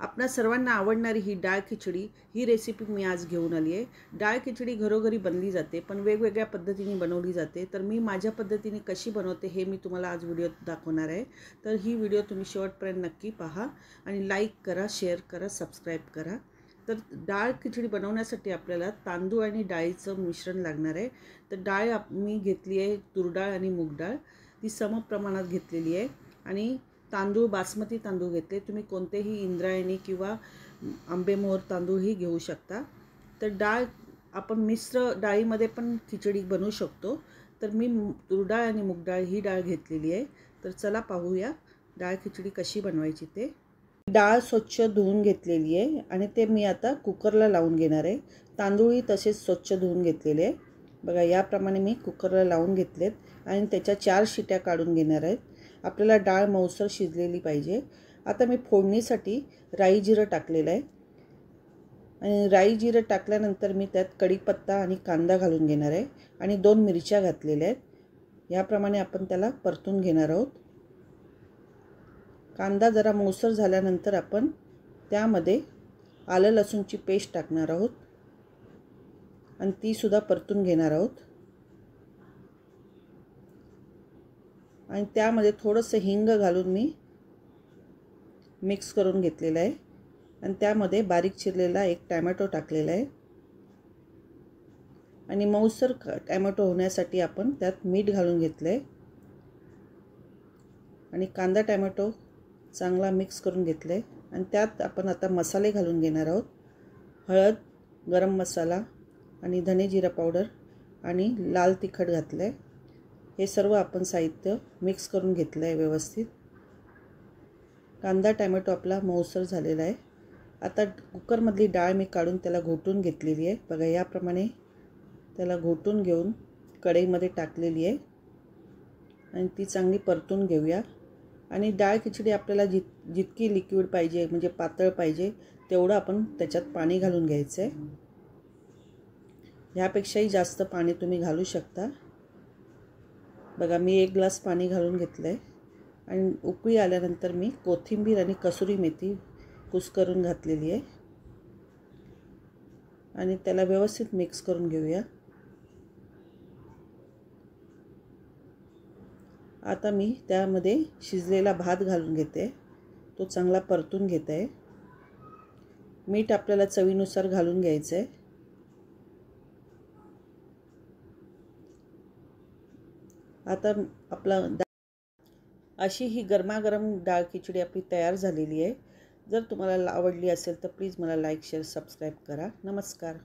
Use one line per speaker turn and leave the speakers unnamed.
आपणा सर्वांना आवडणारी ही डाळ खिचडी ही रेसिपी मी आज घेऊन आली आहे। डाळ खिचडी घरोघरी बनली जाते, पण वेगवेगळ्या पद्धतीने बनवली जाते। तर मी माझ्या पद्धतीने कशी बनवते हे मी तुम्हाला आज व्हिडिओत दाखवणार आहे। तर ही व्हिडिओ तुम्ही शेवटपर्यंत नक्की पहा आणि लाईक करा, शेअर करा, सबस्क्राईब करा। तर डाळ खिचडी बनवण्यासाठी आपल्याला तांदूळ आणि डाळीचं मिश्रण लागणार आहे। तर डाळ मी घेतली आहे तूर डाळ आणि मूग डाळ, ती सम प्रमाणात घेतलेली आहे। आणि तांदूळ बासमती तांदूळ घेतले, तुम्ही कोणतेही इंद्रायणी किंवा आंबेमोहर तांदूळही घेऊ शकता। तर डाळ आपण मिश्र डाळीमध्ये पण खिचडी बनवू शकतो। तर मी तूर डाळ आणि मूग डाळ ही डाळ घेतलेली आहे। तर चला पाहूया डाळ खिचडी कशी बनवायची ते। डाळ स्वच्छ धुवून घेतलेली आहे आणि ते मी आता कुकरला लावून घेणार आहे। तांदूळही तसेच स्वच्छ धुवून घेतलेले आहे। बघा याप्रमाणे मी कुकरला लावून घेतलेत आणि त्याच्या 4 शिट्या काढून घेणार आहेत। आपल्याला डाळ मऊसर शिजलेली पाहिजे। आता मी फोडणीसाठी राई जिरं टाकलेलं आहे आणि राई जिरं टाकल्यानंतर मी त्यात कढीपत्ता आणि कांदा घालून घेणार आहे आणि 2 मिरच्या घातलेल्या आहेत। याप्रमाणे आपण त्याला परतून घेणार आहोत। कांदा जरा मऊसर झाल्यानंतर आपण त्यामध्ये आलं लसूणची पेस्ट टाकणार आहोत आणि ती सुद्धा परतून घेणार आहोत। आणि त्यामध्ये थोडंसं हिंग घालून मी मिक्स करून घेतलेलं आहे आणि त्यामध्ये बारीक चिरलेला एक टोमॅटो टाकलेला आहे आणि मऊसर टोमॅटो होण्यासाठी आपण त्यात मीठ घालून घेतलं आहे आणि कांदा टोमॅटो चांगला मिक्स करून घेतलं आहे आणि त्यात आपण आता मसाले घालून घेणार आहोत। हळद, गरम मसाला आणि धने जिरा पावडर आणि लाल तिखट घातलं आहे। हे सर्व आपण साहित्य मिक्स करून घेतलं आहे व्यवस्थित। कांदा टोमॅटो आपला मऊसर झालेला आहे। आता कुकरमधली डाळ मी काढून त्याला घोटून घेतलेली आहे। बघा याप्रमाणे त्याला घोटून घेऊन कढईमध्ये टाकलेली आहे आणि ती चांगली परतून घेऊया। आणि डाळ खिचडी आपल्याला जितकी लिक्विड पाहिजे म्हणजे पातळ पाहिजे तेवढं आपण त्याच्यात पाणी घालून घ्यायचं आहे। यापेक्षाही जास्त पाणी तुम्ही घालू शकता। बघा मी 1 ग्लास पाणी घालून घेतलं आहे आणि उकळी आल्यानंतर मी कोथिंबीर आणि कसुरी मेथी कुस्करून घातलेली आहे आणि त्याला व्यवस्थित मिक्स करून घेऊया। आता मी त्यामध्ये शिजलेला भात घालून घेते, तो चांगला परतून घेत आहे। मीठ आपल्याला चवीनुसार घालून घ्यायचं आहे। आता आपला अशी ही गरमागरम डाळ खिचडी आपली तयार झालेली आहे। जर तुम्हाला आवडली असेल तर प्लीज मला लाईक, शेअर, सबस्क्राईब करा। नमस्कार।